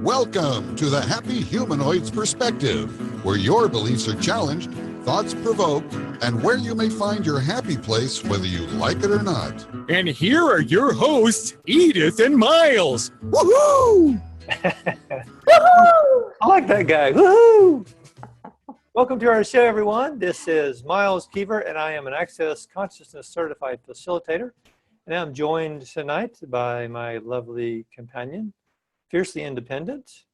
Welcome to the Happy Humanoid's Perspective, where your beliefs are challenged, thoughts provoked, and where you may find your happy place whether you like it or not. And here are your hosts, Edith and Miles. Woohoo! Woohoo! I like that guy. Woohoo! Welcome to our show, everyone. This is Miles Keever, and I am an Access Consciousness Certified Facilitator. And I'm joined tonight by my lovely companion, fiercely independent,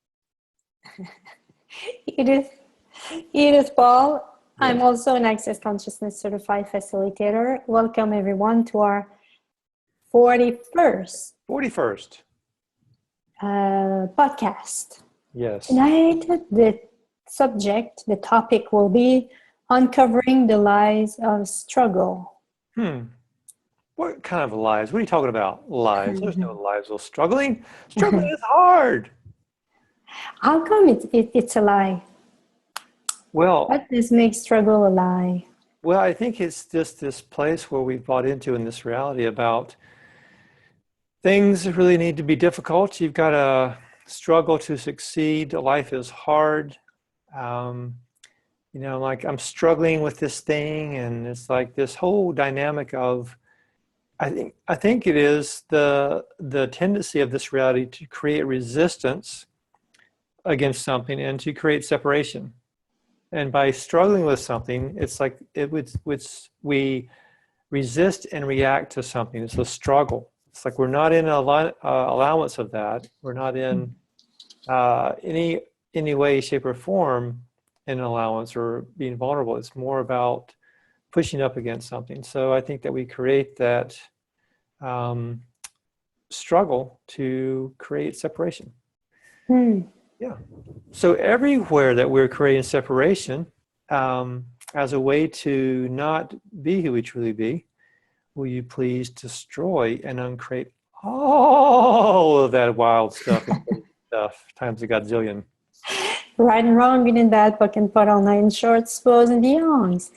Edith Paul. I'm also an Access Consciousness Certified Facilitator. Welcome, everyone, to our 41st podcast. Yes. Tonight, the topic will be uncovering the lies of struggle. What kind of lies? What are you talking about? Lies? There's no lies of struggling. Struggling is hard. How come it's a lie? Well, What does make struggle a lie? Well, I think it's just this place where we've bought into in this reality about things that really need to be difficult. You've got to struggle to succeed. Life is hard. Like I'm struggling with this thing, and it's like this whole dynamic of, I think it is the tendency of this reality to create resistance against something and to create separation. And by struggling with something, it's like we resist and react to something. It's a struggle. It's like we're not in allowance of that. We're not in any way, shape, or form in allowance or being vulnerable. It's more about pushing up against something. So I think that we create that struggle to create separation. Yeah. So everywhere that we're creating separation as a way to not be who we truly be, will you please destroy and uncreate all of that wild stuff times a godzillion. Right and wrong, good and bad, book and put all night in shorts, suppose and beyonds.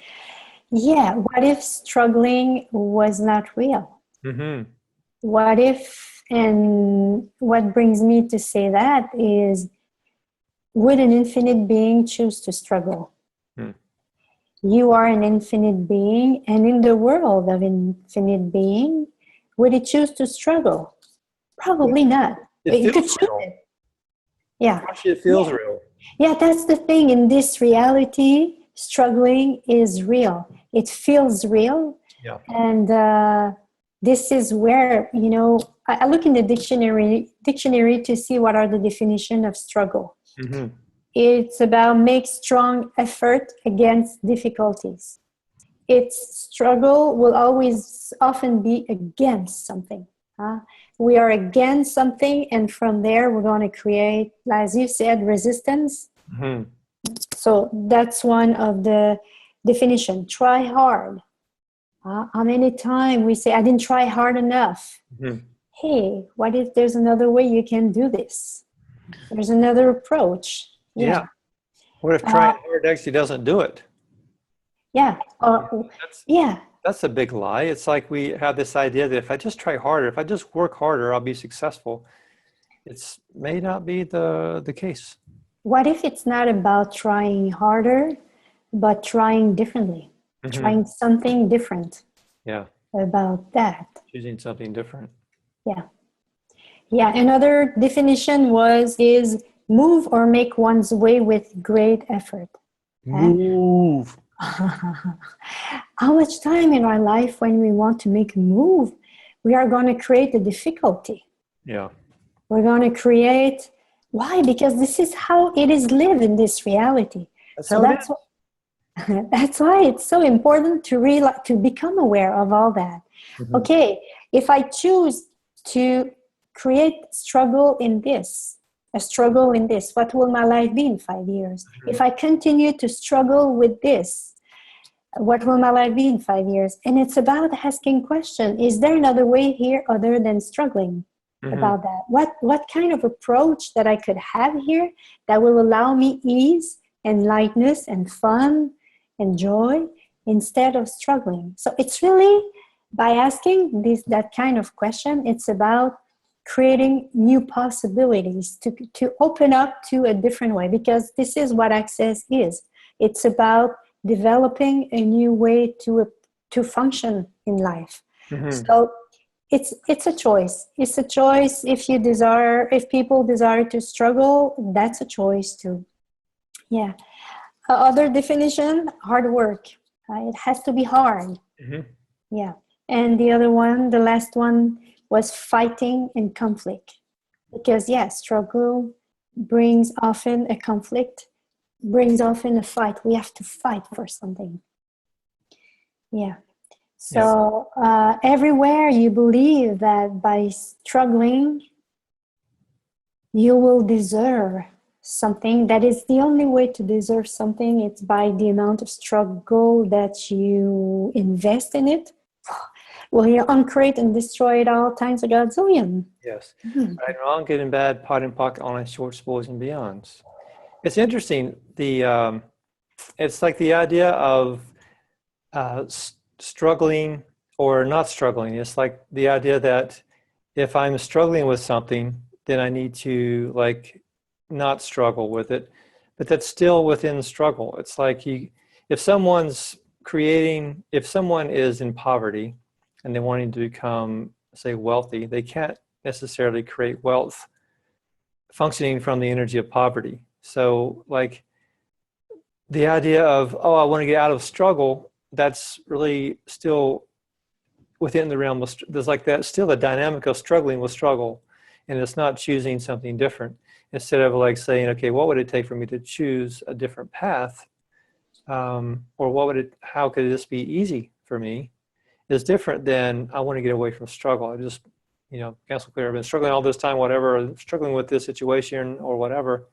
Yeah, what if struggling was not real? Mm-hmm. What if, and what brings me to say that is, would an infinite being choose to struggle? You are an infinite being, and in the world of infinite being, would it choose to struggle? Probably not. It You could feels choose real. it. Yeah. Actually, it feels real. Yeah, that's the thing. In this reality, struggling is real. It feels real. Yeah. And this is where, I look in the dictionary to see what are the definition of struggle. Mm-hmm. It's about make strong effort against difficulties. Its struggle will often be against something. We are against something, and from there we're going to create, as you said, resistance. Mm-hmm. So that's one of the definition. Try hard. How many times we say, I didn't try hard enough. Mm-hmm. Hey, what if there's another way you can do this? There's another approach. Yeah. What if trying hard actually doesn't do it? Yeah. That's a big lie. It's like we have this idea that if I just try harder, if I just work harder, I'll be successful. It may not be the case. What if it's not about trying harder, but trying differently? Mm-hmm. Trying something different. Yeah. About that. Choosing something different. Yeah. Yeah. Another definition is move or make one's way with great effort. Move. How much time in our life when we want to make a move, we are going to create a difficulty. Yeah. We're going to create, why? Because this is how it is lived in this reality. That's why it's so important to become aware of all that. Mm-hmm. Okay, if I choose to create a struggle in this, what will my life be in 5 years? Mm-hmm. If I continue to struggle with this, what will my life be in 5 years? And it's about asking question, is there another way here other than struggling? Mm-hmm. About that? What kind of approach that I could have here that will allow me ease and lightness and fun and joy instead of struggling? So it's really by asking that kind of question, it's about creating new possibilities to open up to a different way, because this is what access is. It's about developing a new way to function in life. Mm-hmm. So it's a choice. It's a choice. If people desire to struggle, that's a choice too. Yeah. Other definition, hard work. It has to be hard. Mm-hmm. Yeah. And the other one, the last one, was fighting and conflict. Because struggle brings often a conflict, brings often a fight. We have to fight for something. Yeah. So everywhere you believe that by struggling, you will deserve something, that is the only way to deserve something. It's by the amount of struggle that you invest in it. Will you uncreate and destroy it all times a godzillion? Yes. Right and wrong, good and bad, pot and pocket, online shorts, boys and beyonds. It's interesting. It's like the idea of struggling or not struggling. It's like the idea that if I'm struggling with something, then I need to like not struggle with it, but that's still within struggle. It's like if someone is in poverty and they're wanting to become, say, wealthy, they can't necessarily create wealth functioning from the energy of poverty. So like the idea of, I want to get out of struggle, that's really still within the realm of, there's like that still the dynamic of struggling with struggle, and it's not choosing something different. Instead of like saying, okay, what would it take for me to choose a different path? Or how could this be easy for me? Is different than I want to get away from struggle. I just, cancel clear. I've been struggling all this time, whatever, struggling with this situation or whatever.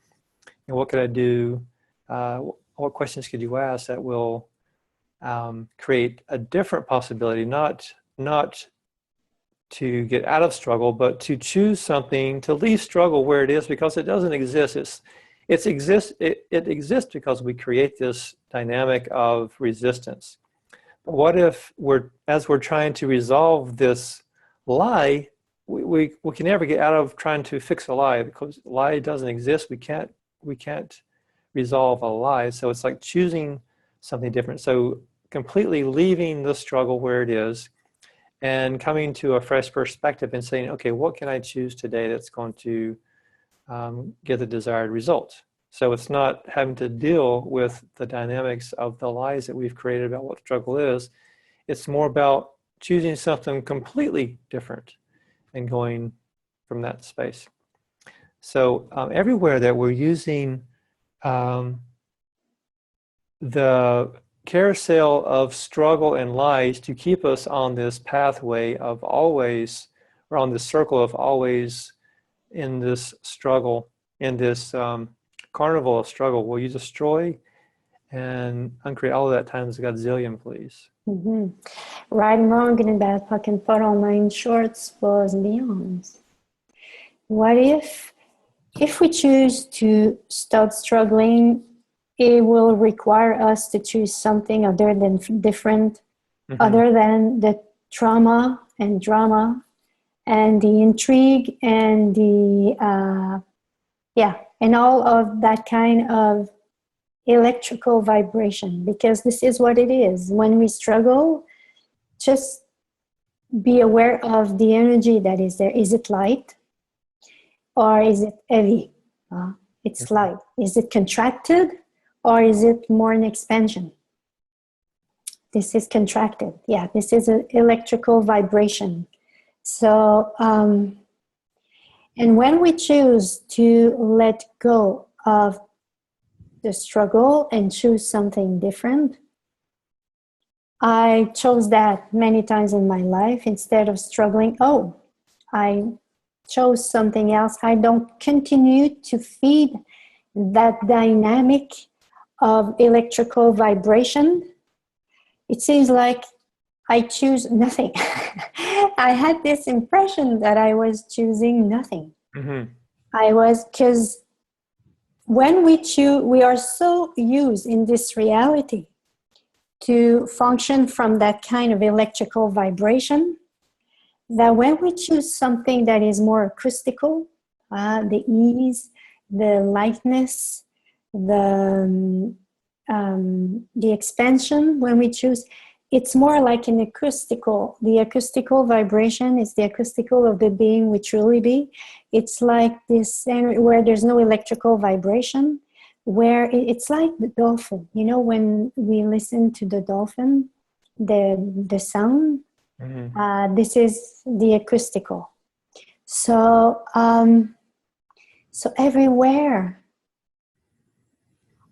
And what could I do? What questions could you ask that will create a different possibility, not to get out of struggle, but to choose something, to leave struggle where it is, because it doesn't exist. It exists because we create this dynamic of resistance. But what if as we're trying to resolve this lie, we can never get out of trying to fix a lie, because lie doesn't exist. We can't resolve a lie. So it's like choosing something different. So completely leaving the struggle where it is and coming to a fresh perspective and saying, okay, what can I choose today that's going to get the desired result? So it's not having to deal with the dynamics of the lies that we've created about what struggle is. It's more about choosing something completely different and going from that space. So everywhere that we're using the carousel of struggle and lies to keep us on this pathway of always, or on this circle of always in this struggle, in this carnival of struggle, will you destroy and uncreate all of that times a godzillion, please? Mm-hmm. Right and wrong, good and bad, puck and pot, online shorts, boys and beyonds. What if we choose to start struggling, it will require us to choose something other than different, other than the trauma and drama and the intrigue and the, and all of that kind of electrical vibration, because this is what it is. When we struggle, just be aware of the energy that is there. Is it light or is it heavy? It's light. Is it contracted or is it more an expansion? This is contracted. Yeah, this is an electrical vibration. So, and when we choose to let go of the struggle and choose something different, I chose that many times in my life. Instead of struggling, I chose something else. I don't continue to feed that dynamic of electrical vibration. It seems like I choose nothing. I had this impression that I was choosing nothing. Because when we choose, we are so used in this reality to function from that kind of electrical vibration that when we choose something that is more acoustical, the ease, the lightness, the expansion, when we choose, it's more like an acoustical. The acoustical vibration is the acoustical of the being we truly be. It's like this where there's no electrical vibration, where it's like the dolphin. You know, when we listen to the dolphin, the sound, this is the acoustical. So, so everywhere,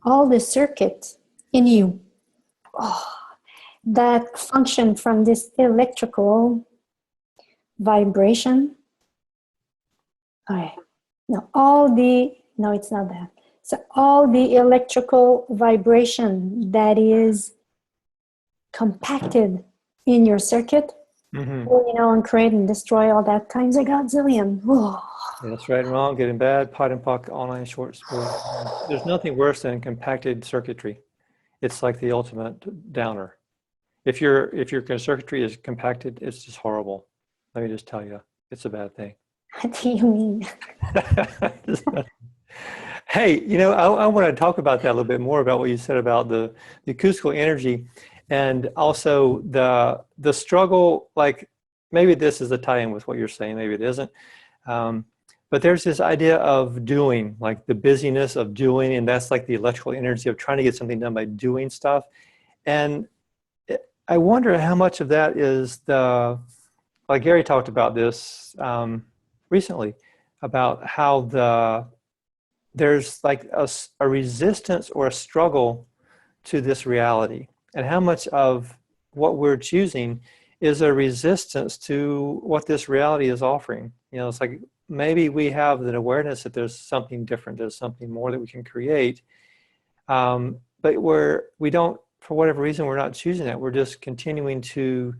all the circuit in you, that function from this electrical vibration. Okay, no, it's not that. So all the electrical vibration that is compacted in your circuit, uncreate and destroy all that times a godzillion. Yeah, that's right and wrong, good and bad, pot and pock, online short story. There's nothing worse than compacted circuitry. It's like the ultimate downer. If your circuitry is compacted, it's just horrible. Let me just tell you, it's a bad thing. What do you mean? Hey, I want to talk about that a little bit more, about what you said about the acoustical energy, and also the struggle. Like, maybe this is a tie-in with what you're saying, maybe it isn't. But there's this idea of doing, like the busyness of doing, and that's like the electrical energy of trying to get something done by doing stuff. And I wonder how much of that is like Gary talked about this recently, about how there's like a resistance or a struggle to this reality, and how much of what we're choosing is a resistance to what this reality is offering. It's like maybe we have an awareness that there's something different, there's something more that we can create, but we don't, for whatever reason, we're not choosing that. We're just continuing to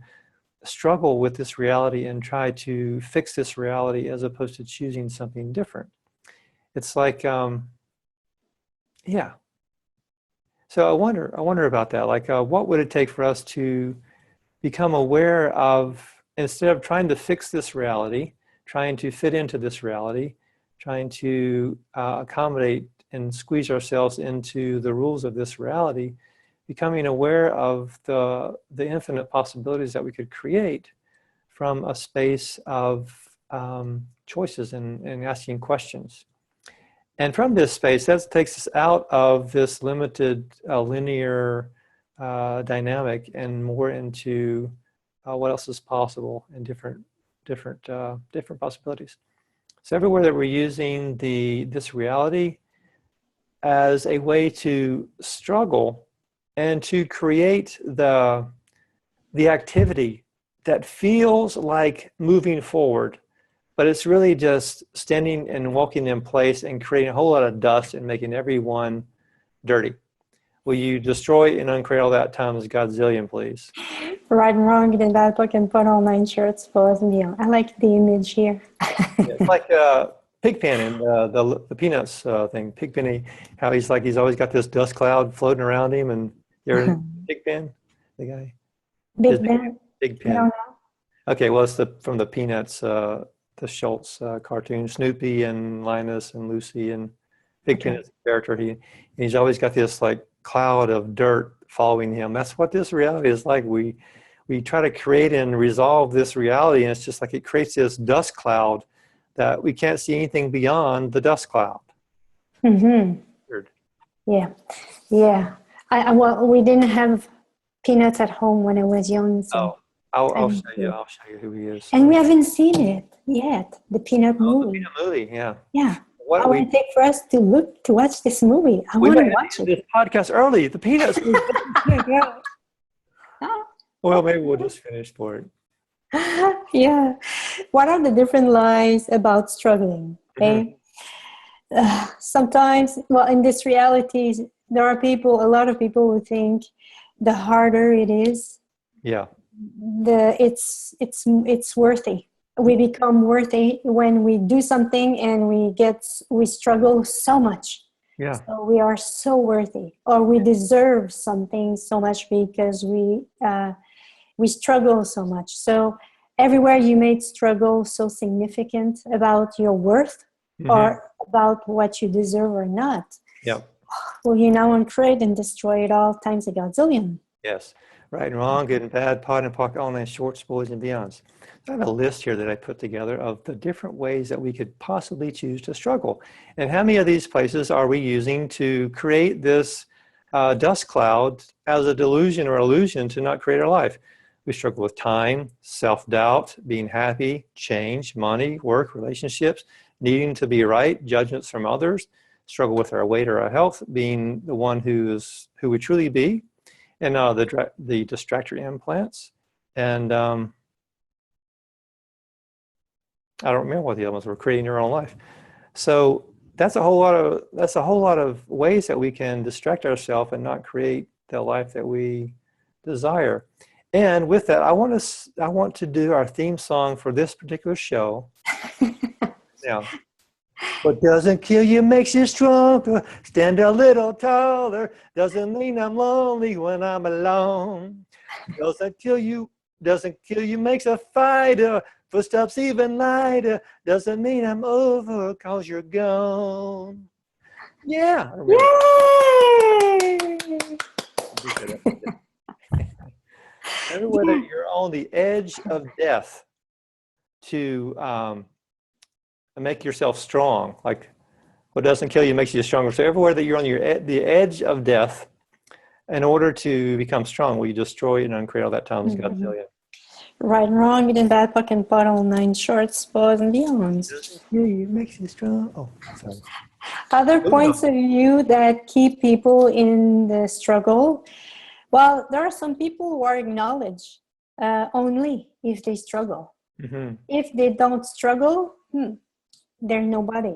struggle with this reality and try to fix this reality as opposed to choosing something different. It's like, yeah. So I wonder about that. Like, what would it take for us to become aware of, instead of trying to fix this reality, trying to fit into this reality, trying to accommodate and squeeze ourselves into the rules of this reality, becoming aware of the infinite possibilities that we could create from a space of choices and asking questions. And from this space, that takes us out of this limited linear dynamic and more into what else is possible and different possibilities. So everywhere that we're using this reality as a way to struggle and to create the activity that feels like moving forward, but it's really just standing and walking in place and creating a whole lot of dust and making everyone dirty. Will you destroy and uncreate all that times Godzillion, please? Right and wrong, good and bad, book and put all 9 shirts for us. I like the image here. It's like Pigpen in the Peanuts thing. Pigpen, how he's always got this dust cloud floating around him, and you're Pigpen, the guy. Big Ben. Pigpen. I don't know. Okay, well, it's from the Peanuts, the Schultz cartoon. Snoopy and Linus and Lucy and Pigpen is the character. He's always got this like cloud of dirt following him. That's what this reality is like. We try to create and resolve this reality, and it's just like it creates this dust cloud that we can't see anything beyond the dust cloud. Mm-hmm. Weird. Yeah. Well, we didn't have Peanuts at home when I was young. So I'll show you. I'll show you who he is. And we haven't seen it yet. The Peanut movie. The Peanut movie, yeah. Yeah. I want to take for us to watch this movie. I want to watch it. This podcast early. The Peanuts. Well, maybe we'll just finish for it. Yeah. What are the different lies about struggling? Okay. Sometimes, well, in this reality, there are a lot of people who think the harder it is, it's worthy. We become worthy when we do something and we struggle so much. Yeah. So we are so worthy, or we deserve something so much because we struggle so much. So, everywhere you made struggle so significant about your worth or about what you deserve or not. Yep. Will you now uncreate and destroy it all times a godzillion? Yes. Right and wrong, good and bad, pot and pocket, online, shorts, boys, and beyonds. I have a list here that I put together of the different ways that we could possibly choose to struggle. And how many of these places are we using to create this dust cloud as a delusion or illusion to not create our life? We struggle with time, self-doubt, being happy, change, money, work, relationships, needing to be right, judgments from others, struggle with our weight or our health, being the one who we truly be, and the distractor implants. And I don't remember what the other ones were, creating your own life. So that's a whole lot of ways that we can distract ourselves and not create the life that we desire. And with that, I want to do our theme song for this particular show. Now, what doesn't kill you makes you stronger. Stand a little taller. Doesn't mean I'm lonely when I'm alone. Doesn't kill you makes a fighter. Footsteps even lighter. Doesn't mean I'm over 'cause you're gone. Yeah. Yay! Everywhere that you're on the edge of death to make yourself strong. Like what doesn't kill you makes you stronger. So everywhere that you're on the edge of death, in order to become strong, will you destroy and uncreate all that times Godzilla? Right and wrong, good and bad, puck and pot, all nine shorts, boys, and beyonds. Doesn't kill you makes you strong. Oh, sorry. Other points of view that keep people in the struggle. Well, there are some people who are acknowledged only if they struggle. If they don't struggle, they're nobody.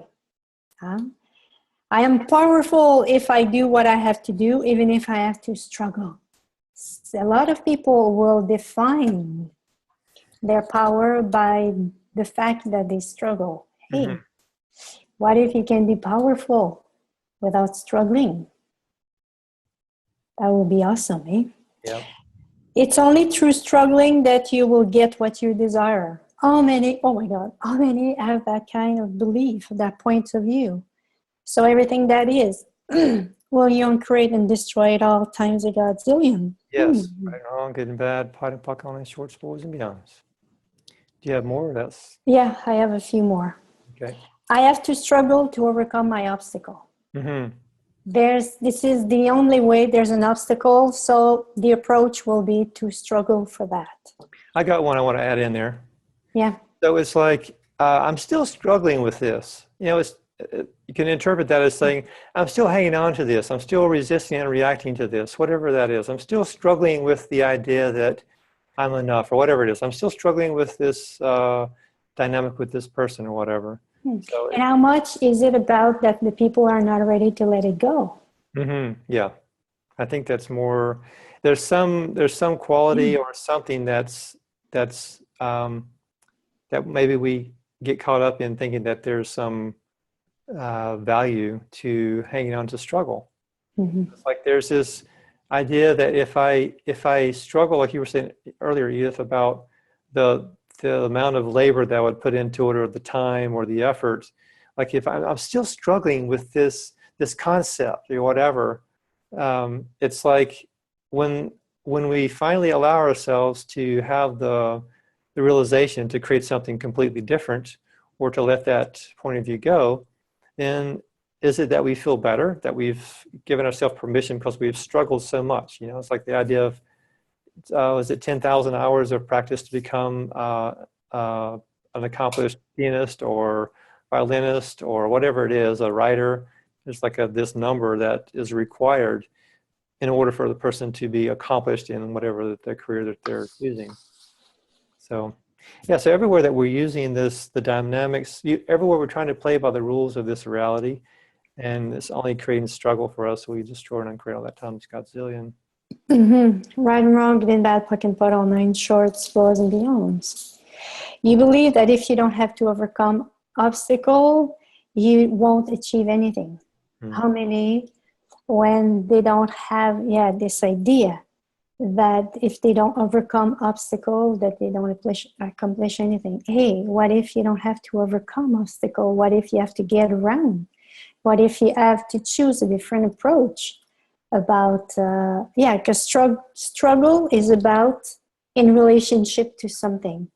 I am powerful if I do what I have to do, even if I have to struggle. A lot of people will define their power by the fact that they struggle. Hey, what if you can be powerful without struggling? That would be awesome, eh? Yeah. It's only through struggling that you will get what you desire. How many have that kind of belief, that point of view? So everything that is, will you uncreate and destroy it all times a godzillion? Yes, right and wrong, good and bad, pot and puck, online, shorts, boys, and beyonds. Do you have more? Yeah, I have a few more. Okay. I have to struggle to overcome my obstacle. This is the only way there's an obstacle, so the approach will be to struggle for that. I got one I want to add in there. Yeah. So it's like, I'm still struggling with this. You know, you can interpret that as saying, I'm still hanging on to this. I'm still resisting and reacting to this, whatever that is. I'm still struggling with the idea that I'm enough or whatever it is. I'm still struggling with this dynamic with this person or whatever. So and how much is it about that the people are not ready to let it go? Yeah, I think that's more. There's some quality or something that maybe we get caught up in thinking that there's some value to hanging on to struggle. It's like there's this idea that if I struggle, like you were saying earlier, Edith, about the amount of labor that I would put into it or the time or the effort, like if I'm still struggling with this concept or whatever, it's like when we finally allow ourselves to have the realization to create something completely different or to let that point of view go, then is it that we feel better, that we've given ourselves permission because we've struggled so much? You know, it's like the idea of, is it 10,000 hours of practice to become an accomplished pianist or violinist or whatever it is, a writer? There's like this number that is required in order for the person to be accomplished in whatever their career that they're choosing. So, yeah, so everywhere that we're using the dynamics, everywhere we're trying to play by the rules of this reality, and it's only creating struggle for us, so we destroy and uncreate all that times godzillion. Right and wrong, good and bad, puck and pot, all nine shorts, boys, and beyonds. You believe that if you don't have to overcome obstacle, you won't achieve anything. How many, when they don't have this idea that if they don't overcome obstacles, that they don't accomplish anything. Hey, what if you don't have to overcome obstacle? What if you have to get around? What if you have to choose a different approach? About because struggle is about in relationship to something.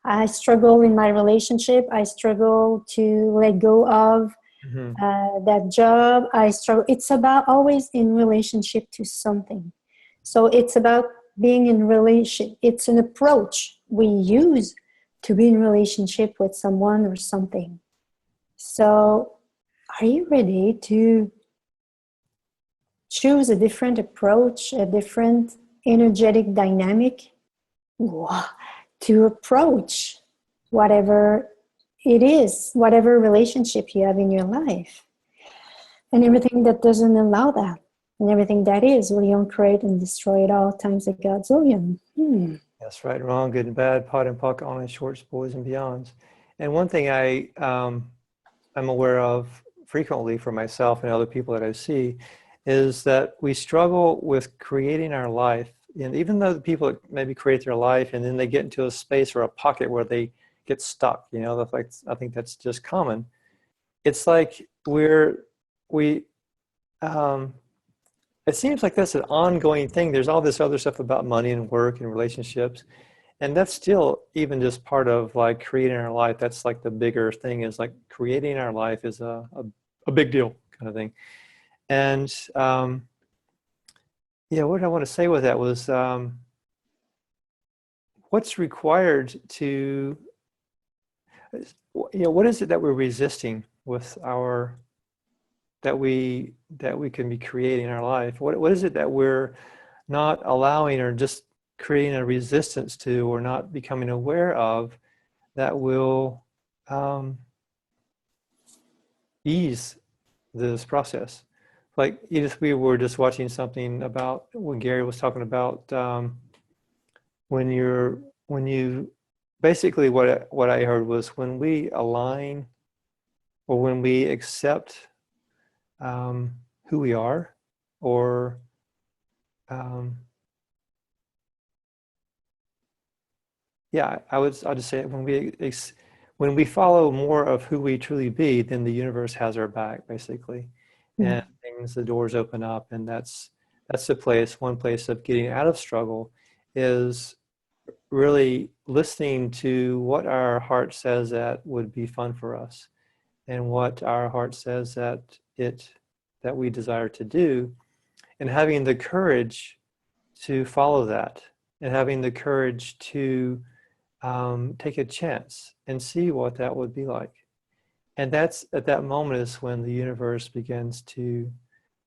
I struggle in my relationship. I struggle to let go of that job. I struggle. It's about always in relationship to something. So it's about being in relation. It's an approach we use to be in relationship with someone or something. So are you ready to choose a different approach, a different energetic dynamic to approach whatever it is, whatever relationship you have in your life, and everything that doesn't allow that, and everything that is, will you uncreate and destroy it all times a godzillion? That's right, wrong, good and bad, pot and puck, on and shorts, boys and beyonds. And one thing I'm aware of frequently for myself and other people that I see is that we struggle with creating our life. And even though the people that maybe create their life and then they get into a space or a pocket where they get stuck, you know, like, I think that's just common. It's like it seems like that's an ongoing thing. There's all this other stuff about money and work and relationships. And that's still even just part of like creating our life. That's like the bigger thing, is like creating our life is a big deal kind of thing. And what I want to say with that was what's required to, what is it that we're resisting with our, that we can be creating our life? What is it that we're not allowing, or just creating a resistance to, or not becoming aware of, that will ease this process? Like, Edith, we were just watching something about when Gary was talking about when you basically what I heard was when we align, or when we accept who we are, or I'll just say it, when we follow more of who we truly be, then the universe has our back, basically. And the doors open up, and that's one place of getting out of struggle, is really listening to what our heart says that would be fun for us, and what our heart says that we desire to do, and having the courage to follow that, and having the courage to take a chance and see what that would be like. And that's, at that moment, is when the universe begins to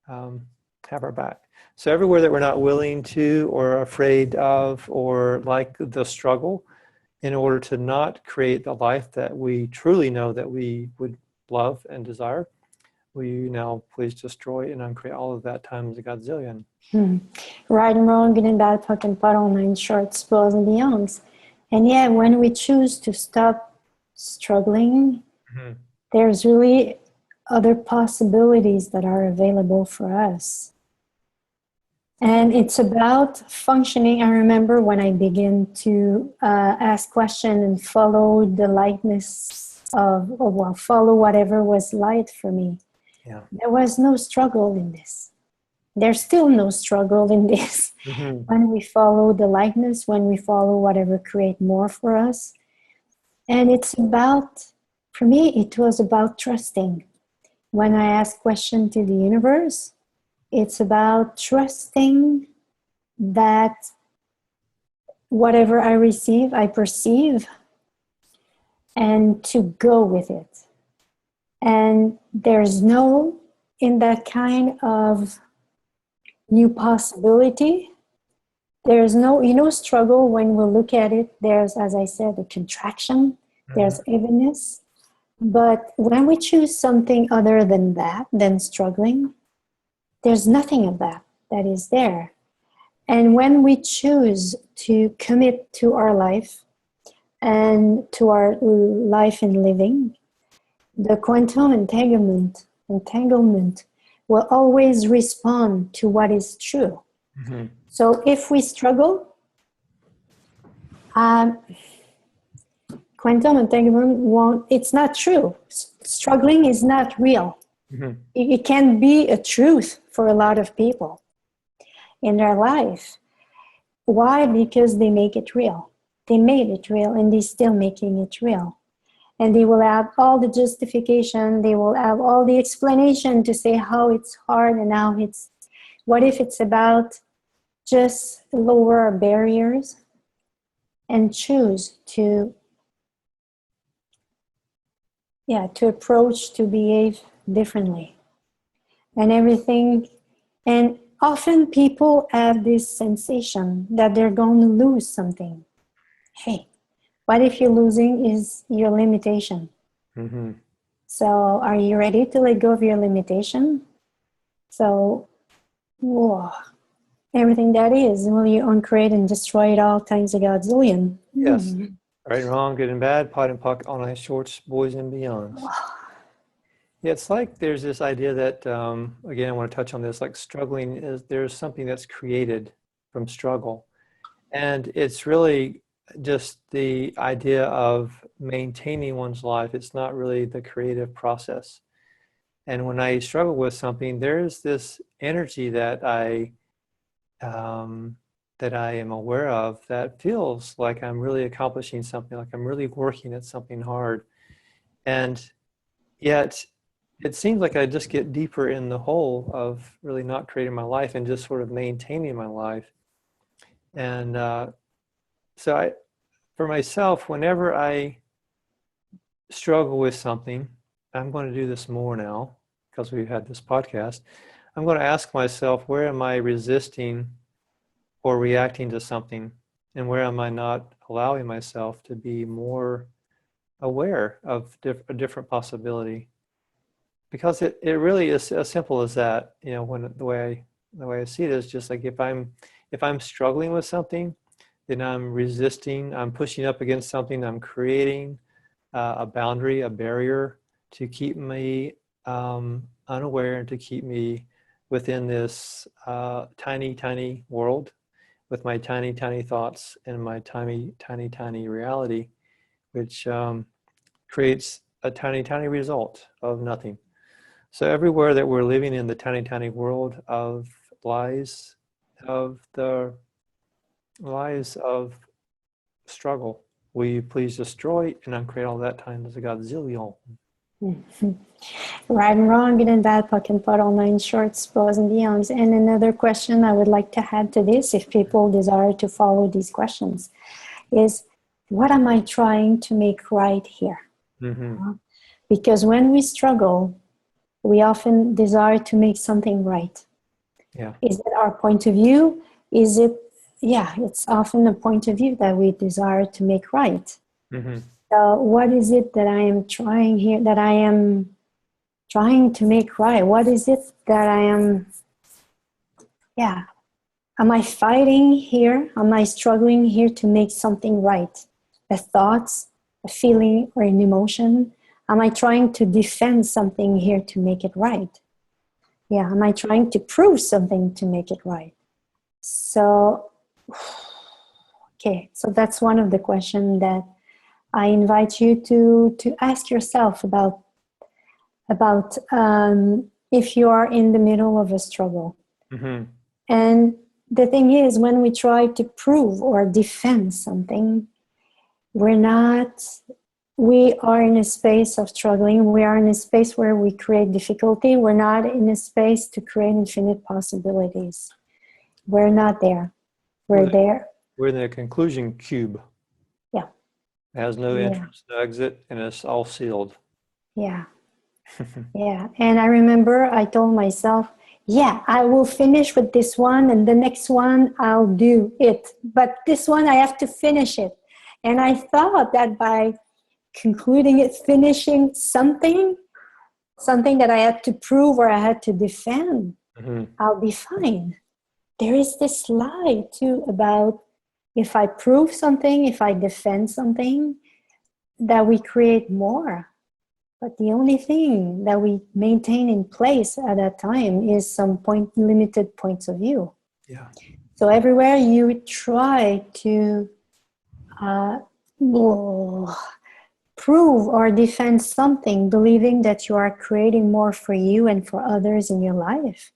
have our back. So everywhere that we're not willing to, or afraid of, or like the struggle, in order to not create the life that we truly know that we would love and desire, will you now please destroy and uncreate all of that times a godzillion? Right and wrong, good and bad, puck and puddle, nine shorts, balls and beyonds. And when we choose to stop struggling, there's really other possibilities that are available for us. And it's about functioning. I remember when I began to ask questions and follow the lightness of, follow whatever was light for me. Yeah. There was no struggle in this. There's still no struggle in this. When we follow the lightness, when we follow whatever create more for us. And it's about, for me, it was about trusting. When I ask question to the universe, it's about trusting that whatever I receive, I perceive, and to go with it. And there's no, in that kind of new possibility, there's no, struggle. When we look at it, there's, as I said, a contraction, there's evenness. But when we choose something other than that, than struggling, there's nothing of that is there. And when we choose to commit to our life and to our life and living, the quantum entanglement will always respond to what is true. So if we struggle, quantum entanglement won't, it's not true. Struggling is not real. Mm-hmm. It can be a truth for a lot of people in their life. Why? Because they make it real. They made it real and they're still making it real. And they will have all the justification, they will have all the explanation to say how it's hard and how it's, what if it's about just lower our barriers and choose to approach, to behave differently and everything. And often people have this sensation that they're going to lose something. Hey, what if you're losing is your limitation? Mm-hmm. So are you ready to let go of your limitation? So, whoa, everything that is, will you uncreate and destroy it all times a godzillion? Yes. Right and wrong, good and bad, pot and puck, all nice shorts, boys and beyonds. Yeah, it's like there's this idea that, again, I want to touch on this, like struggling is, there's something that's created from struggle. And it's really just the idea of maintaining one's life. It's not really the creative process. And when I struggle with something, there's this energy that I am aware of that feels like I'm really accomplishing something, like I'm really working at something hard. And yet it seems like I just get deeper in the hole of really not creating my life and just sort of maintaining my life. And so for myself, whenever I struggle with something, I'm going to do this more now because we've had this podcast. I'm going to ask myself, where am I resisting or reacting to something? And where am I not allowing myself to be more aware of a different possibility? Because it really is as simple as that. You know, when the way I see it is just like if I'm struggling with something, then I'm resisting, I'm pushing up against something, I'm creating a boundary, a barrier to keep me unaware and to keep me within this tiny world with my tiny thoughts and my tiny reality, which creates a tiny result of nothing. So everywhere that we're living in the tiny world of lies, of the lies of struggle, will you please destroy and uncreate all that time as a godzillion? Right and wrong, good and bad, puck and pot, all nine shorts, boys and beyonds. And another question I would like to add to this, if people desire to follow these questions, is what am I trying to make right here? Mm-hmm. Because when we struggle, we often desire to make something right. Yeah. Is it our point of view? Is it, it's often a point of view that we desire to make right. Mm-hmm. So what is it that I am trying here, that I am trying to make right? What is it that I am, am I fighting here? Am I struggling here to make something right? A thought, a feeling, or an emotion? Am I trying to defend something here to make it right? Am I trying to prove something to make it right? So, so that's one of the questions that I invite you to ask yourself about if you are in the middle of a struggle. Mm-hmm. And the thing is, when we try to prove or defend something, we are in a space of struggling. We are in a space where we create difficulty. We're not in a space to create infinite possibilities. We're not there. We're there. We're in the conclusion cube. Yeah. It has no entrance, no exit, and it's all sealed. Yeah. And I remember I told myself, I will finish with this one, and the next one I'll do it. But this one I have to finish it. And I thought that by concluding it, finishing something that I had to prove or I had to defend, I'll be fine. There is this lie too about if I prove something, if I defend something, that we create more. But the only thing that we maintain in place at that time is some limited points of view. Yeah. So everywhere you try to prove or defend something, believing that you are creating more for you and for others in your life,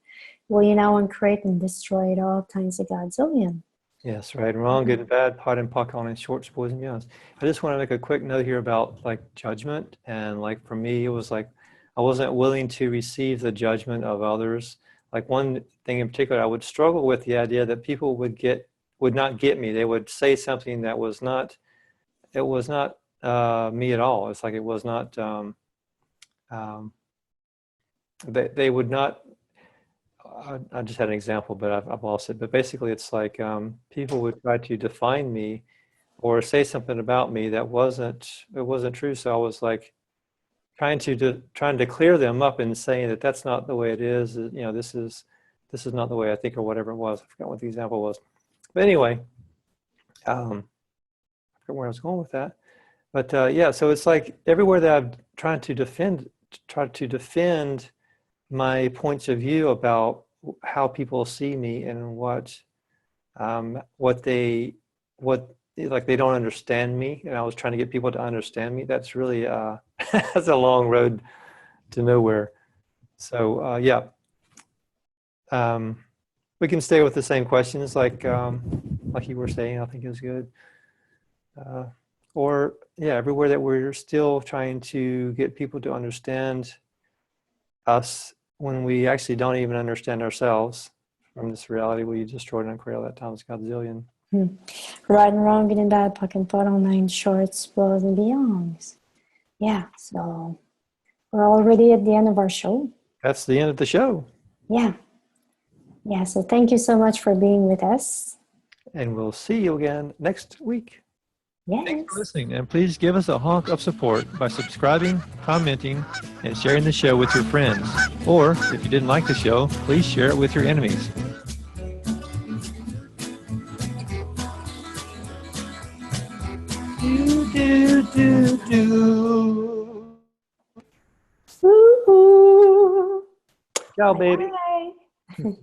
well, you now uncreate and destroy it all times a godzillion. Yes, right. Wrong, good and bad, pot and puck on, and shorts, boys and beyonds. I just want to make a quick note here about like judgment. And like for me, it was like I wasn't willing to receive the judgment of others. Like one thing in particular, I would struggle with the idea that people would not get me. They would say something that was not, it was not me at all. It's like it was not, they would not, I just had an example, but I've lost it. But basically, it's like people would try to define me or say something about me that wasn't true. So I was like trying to clear them up and saying that that's not the way it is. You know, this is not the way I think, or whatever it was. I forgot what the example was. But anyway, I forgot where I was going with that. But yeah, so it's like everywhere that I've tried to defend my points of view about how people see me and what they don't understand me, and I was trying to get people to understand me. That's really that's a long road to nowhere. So yeah, we can stay with the same questions like you were saying. I think is good. Or yeah, everywhere that we're still trying to get people to understand us when we actually don't even understand ourselves from this reality we destroyed and uncreate all that times godzillion. Right and wrong, good and bad, puck and pot, online, shorts, boys and beyonds. Yeah, so we're already at the end of our show. That's the end of the show. Yeah. Yeah, so thank you so much for being with us. And we'll see you again next week. Yes. Thanks for listening, and please give us a honk of support by subscribing, commenting, and sharing the show with your friends. Or, if you didn't like the show, please share it with your enemies. Woo-hoo. Ciao, baby. Bye.